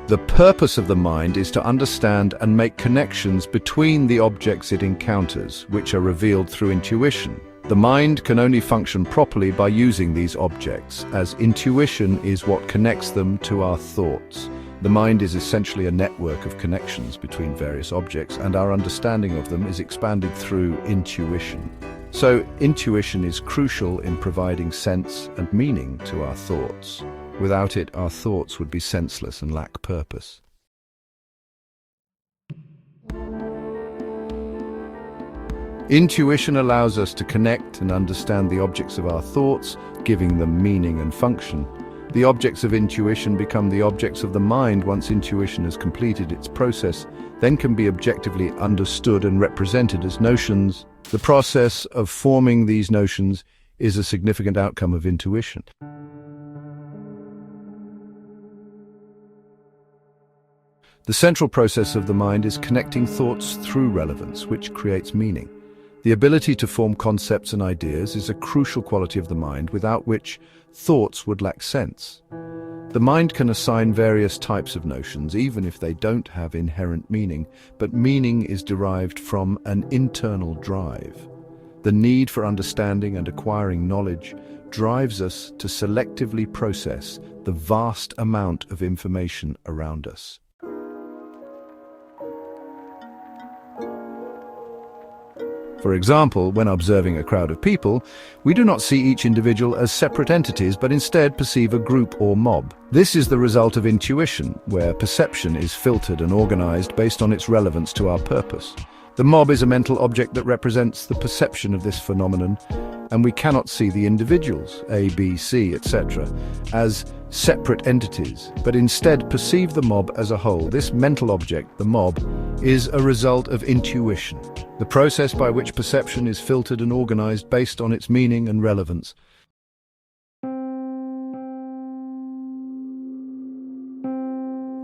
The purpose of the mind is to understand and make connections between the objects it encounters, which are revealed through intuition. The mind can only function properly by using these objects, as intuition is what connects them to our thoughts. The mind is essentially a network of connections between various objects, and our understanding of them is expanded through intuition. So, intuition is crucial in providing sense and meaning to our thoughts. Without it, our thoughts would be senseless and lack purpose. Intuition allows us to connect and understand the objects of our thoughts, giving them meaning and function. The objects of intuition become the objects of the mind once intuition has completed its process, then can be objectively understood and represented as notions. The process of forming these notions is a significant outcome of intuition. The central process of the mind is connecting thoughts through relevance, which creates meaning. The ability to form concepts and ideas is a crucial quality of the mind, without which thoughts would lack sense. The mind can assign various types of notions, even if they don't have inherent meaning, but meaning is derived from an internal drive. The need for understanding and acquiring knowledge drives us to selectively process the vast amount of information around us. For example, when observing a crowd of people, we do not see each individual as separate entities, but instead perceive a group or mob. This is the result of intuition, where perception is filtered and organized based on its relevance to our purpose. The mob is a mental object that represents the perception of this phenomenon, and we cannot see the individuals, A, B, C, etc., as separate entities, but instead perceive the mob as a whole. This mental object, the mob, is a result of intuition, the process by which perception is filtered and organized based on its meaning and relevance.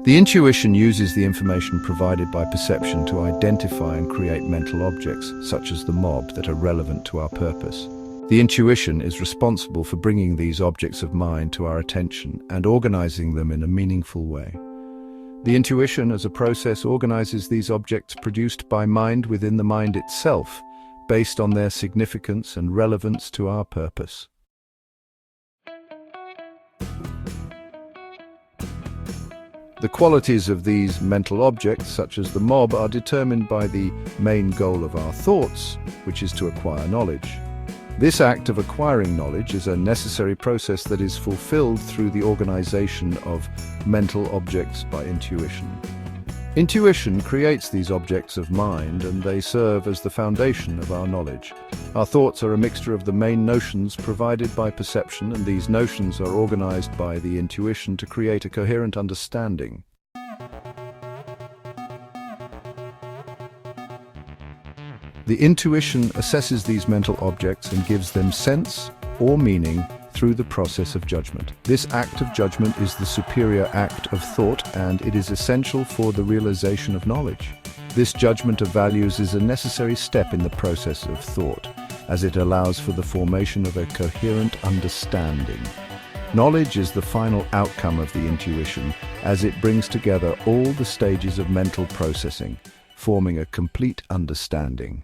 The intuition uses the information provided by perception to identify and create mental objects, such as the mob, that are relevant to our purpose. The intuition is responsible for bringing these objects of mind to our attention and organizing them in a meaningful way. The intuition, as a process, organizes these objects produced by mind within the mind itself, based on their significance and relevance to our purpose. The qualities of these mental objects, such as the mob, are determined by the main goal of our thoughts, which is to acquire knowledge. This act of acquiring knowledge is a necessary process that is fulfilled through the organization of mental objects by intuition. Intuition creates these objects of mind, and they serve as the foundation of our knowledge. Our thoughts are a mixture of the main notions provided by perception, and these notions are organized by the intuition to create a coherent understanding. The intuition assesses these mental objects and gives them sense or meaning through the process of judgment. This act of judgment is the superior act of thought, and it is essential for the realization of knowledge. This judgment of values is a necessary step in the process of thought, as it allows for the formation of a coherent understanding. Knowledge is the final outcome of the intuition, as it brings together all the stages of mental processing, forming a complete understanding.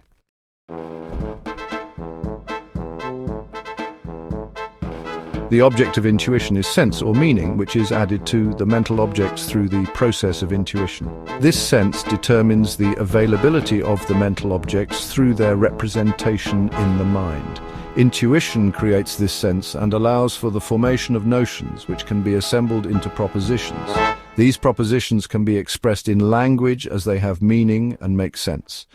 The object of intuition is sense or meaning, which is added to the mental objects through the process of intuition. This sense determines the availability of the mental objects through their representation in the mind. Intuition creates this sense and allows for the formation of notions, which can be assembled into propositions. These propositions can be expressed in language as they have meaning and make sense.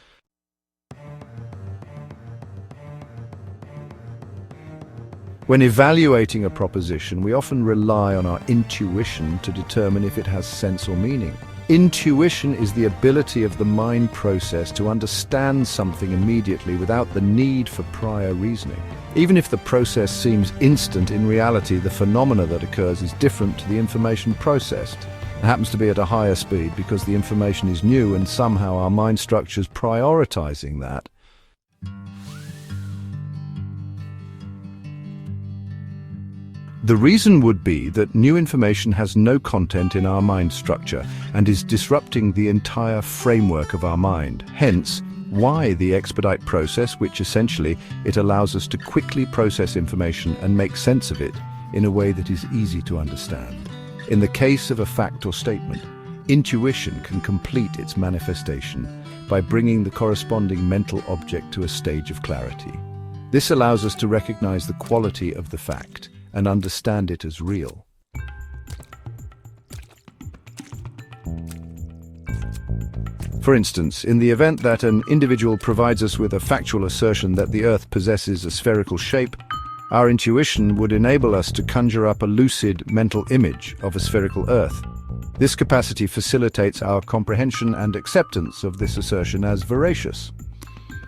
When evaluating a proposition, we often rely on our intuition to determine if it has sense or meaning. Intuition is the ability of the mind process to understand something immediately without the need for prior reasoning. Even if the process seems instant, in reality the phenomena that occurs is different to the information processed. It happens to be at a higher speed because the information is new, and somehow our mind structure's prioritizing that. The reason would be that new information has no content in our mind structure and is disrupting the entire framework of our mind. Hence, why the expedite process, which essentially it allows us to quickly process information and make sense of it in a way that is easy to understand. In the case of a fact or statement, intuition can complete its manifestation by bringing the corresponding mental object to a stage of clarity. This allows us to recognize the quality of the fact and understand it as real. For instance, in the event that an individual provides us with a factual assertion that the Earth possesses a spherical shape, our intuition would enable us to conjure up a lucid mental image of a spherical Earth. This capacity facilitates our comprehension and acceptance of this assertion as veracious.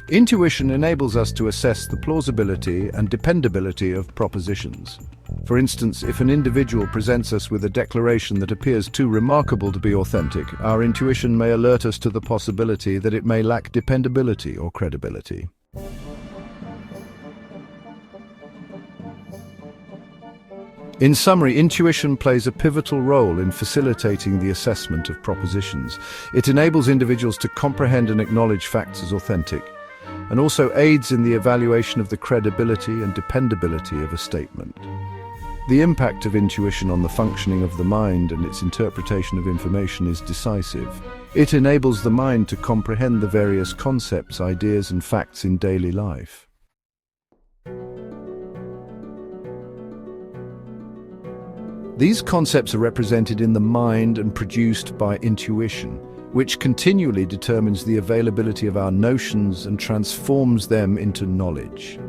Intuition enables us to assess the plausibility and dependability of propositions. For instance, if an individual presents us with a declaration that appears too remarkable to be authentic, our intuition may alert us to the possibility that it may lack dependability or credibility. In summary, intuition plays a pivotal role in facilitating the assessment of propositions. It enables individuals to comprehend and acknowledge facts as authentic, and also aids in the evaluation of the credibility and dependability of a statement. The impact of intuition on the functioning of the mind and its interpretation of information is decisive. It enables the mind to comprehend the various concepts, ideas, and facts in daily life. These concepts are represented in the mind and produced by intuition, which continually determines the availability of our notions and transforms them into knowledge.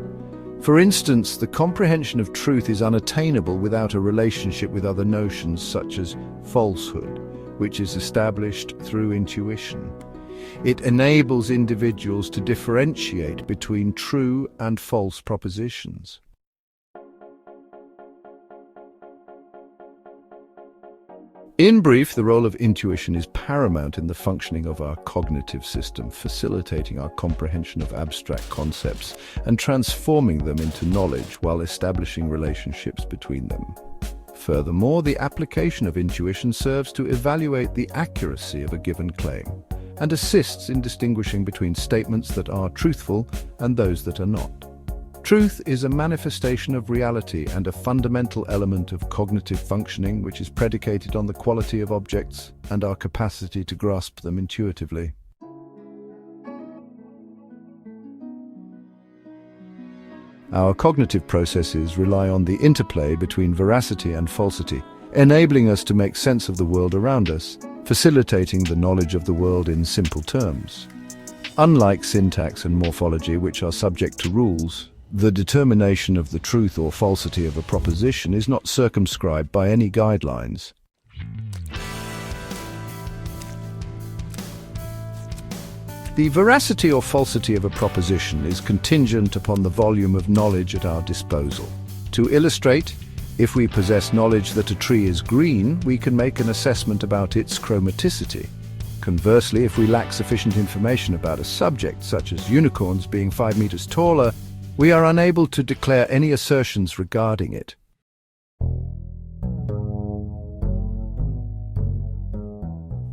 For instance, the comprehension of truth is unattainable without a relationship with other notions such as falsehood, which is established through intuition. It enables individuals to differentiate between true and false propositions. In brief, the role of intuition is paramount in the functioning of our cognitive system, facilitating our comprehension of abstract concepts and transforming them into knowledge while establishing relationships between them. Furthermore, the application of intuition serves to evaluate the accuracy of a given claim and assists in distinguishing between statements that are truthful and those that are not. Truth is a manifestation of reality and a fundamental element of cognitive functioning which is predicated on the quality of objects and our capacity to grasp them intuitively. Our cognitive processes rely on the interplay between veracity and falsity, enabling us to make sense of the world around us, facilitating the knowledge of the world in simple terms. Unlike syntax and morphology, which are subject to rules, the determination of the truth or falsity of a proposition is not circumscribed by any guidelines. The veracity or falsity of a proposition is contingent upon the volume of knowledge at our disposal. To illustrate, if we possess knowledge that a tree is green, we can make an assessment about its chromaticity. Conversely, if we lack sufficient information about a subject, such as unicorns being 5 meters taller, we are unable to declare any assertions regarding it.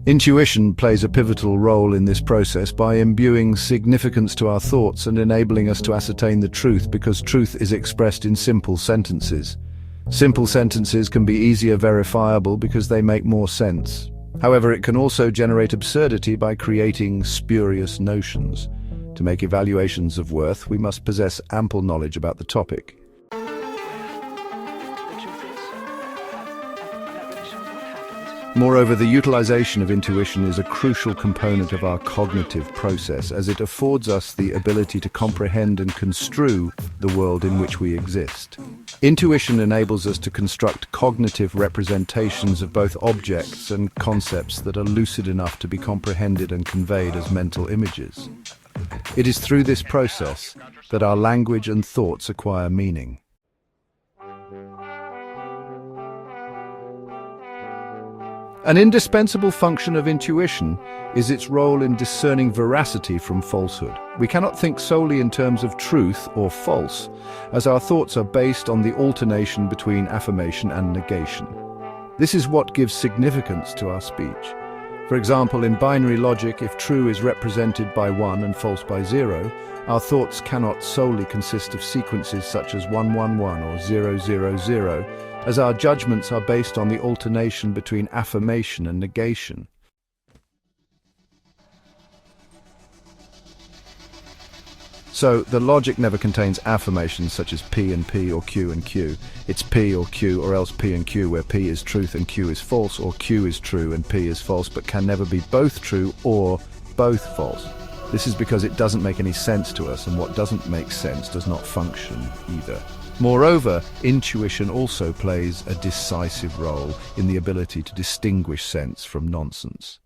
Intuition plays a pivotal role in this process by imbuing significance to our thoughts and enabling us to ascertain the truth, because truth is expressed in simple sentences. Simple sentences can be easier verifiable because they make more sense. However, it can also generate absurdity by creating spurious notions. To make evaluations of worth, we must possess ample knowledge about the topic. Moreover, the utilization of intuition is a crucial component of our cognitive process, as it affords us the ability to comprehend and construe the world in which we exist. Intuition enables us to construct cognitive representations of both objects and concepts that are lucid enough to be comprehended and conveyed as mental images. It is through this process that our language and thoughts acquire meaning. An indispensable function of intuition is its role in discerning veracity from falsehood. We cannot think solely in terms of truth or false, as our thoughts are based on the alternation between affirmation and negation. This is what gives significance to our speech. For example, in binary logic, if true is represented by 1 and false by 0, our thoughts cannot solely consist of sequences such as 111 or 000, as our judgments are based on the alternation between affirmation and negation. So, the logic never contains affirmations such as P and P or Q and Q. It's P or Q or else P and Q, where P is truth and Q is false, or Q is true and P is false, but can never be both true or both false. This is because it doesn't make any sense to us, and what doesn't make sense does not function either. Moreover, intuition also plays a decisive role in the ability to distinguish sense from nonsense.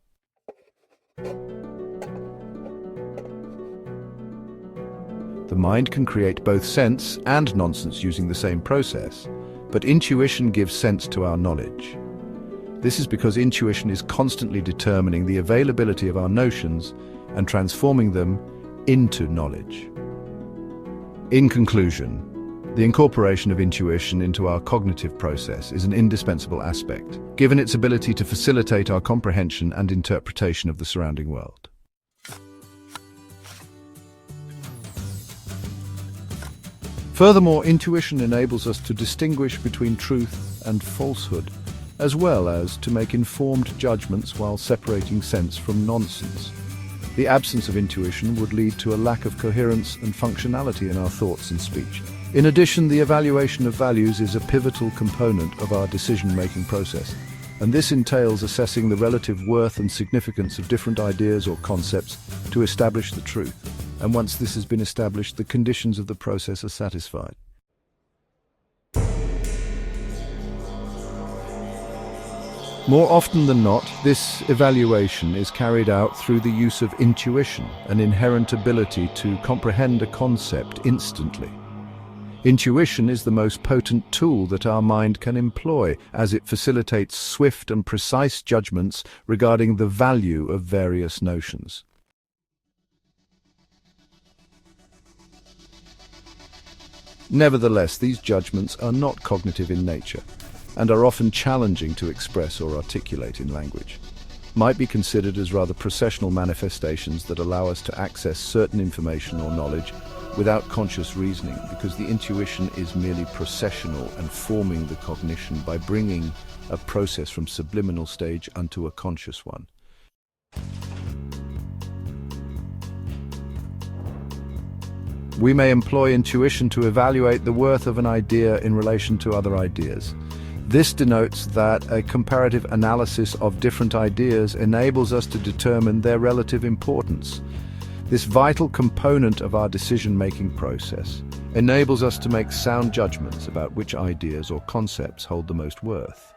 The mind can create both sense and nonsense using the same process, but intuition gives sense to our knowledge. This is because intuition is constantly determining the availability of our notions and transforming them into knowledge. In conclusion, the incorporation of intuition into our cognitive process is an indispensable aspect, given its ability to facilitate our comprehension and interpretation of the surrounding world. Furthermore, intuition enables us to distinguish between truth and falsehood, as well as to make informed judgments while separating sense from nonsense. The absence of intuition would lead to a lack of coherence and functionality in our thoughts and speech. In addition, the evaluation of values is a pivotal component of our decision-making process, and this entails assessing the relative worth and significance of different ideas or concepts to establish the truth. And once this has been established, the conditions of the process are satisfied. More often than not, this evaluation is carried out through the use of intuition, an inherent ability to comprehend a concept instantly. Intuition is the most potent tool that our mind can employ, as it facilitates swift and precise judgments regarding the value of various notions. Nevertheless, these judgments are not cognitive in nature, and are often challenging to express or articulate in language. Might be considered as rather processional manifestations that allow us to access certain information or knowledge without conscious reasoning, because the intuition is merely processional and forming the cognition by bringing a process from subliminal stage unto a conscious one. We may employ intuition to evaluate the worth of an idea in relation to other ideas. This denotes that a comparative analysis of different ideas enables us to determine their relative importance. This vital component of our decision-making process enables us to make sound judgments about which ideas or concepts hold the most worth.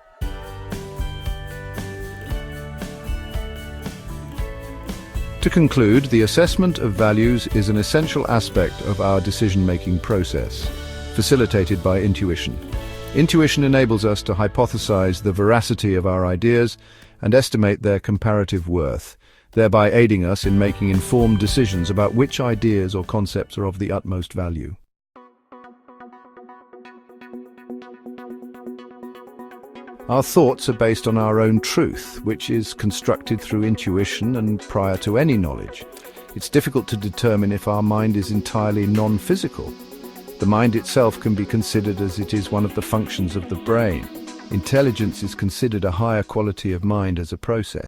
To conclude, the assessment of values is an essential aspect of our decision-making process, facilitated by intuition. Intuition enables us to hypothesize the veracity of our ideas and estimate their comparative worth, thereby aiding us in making informed decisions about which ideas or concepts are of the utmost value. Our thoughts are based on our own truth, which is constructed through intuition and prior to any knowledge. It's difficult to determine if our mind is entirely non-physical. The mind itself can be considered as it is one of the functions of the brain. Intelligence is considered a higher quality of mind as a process.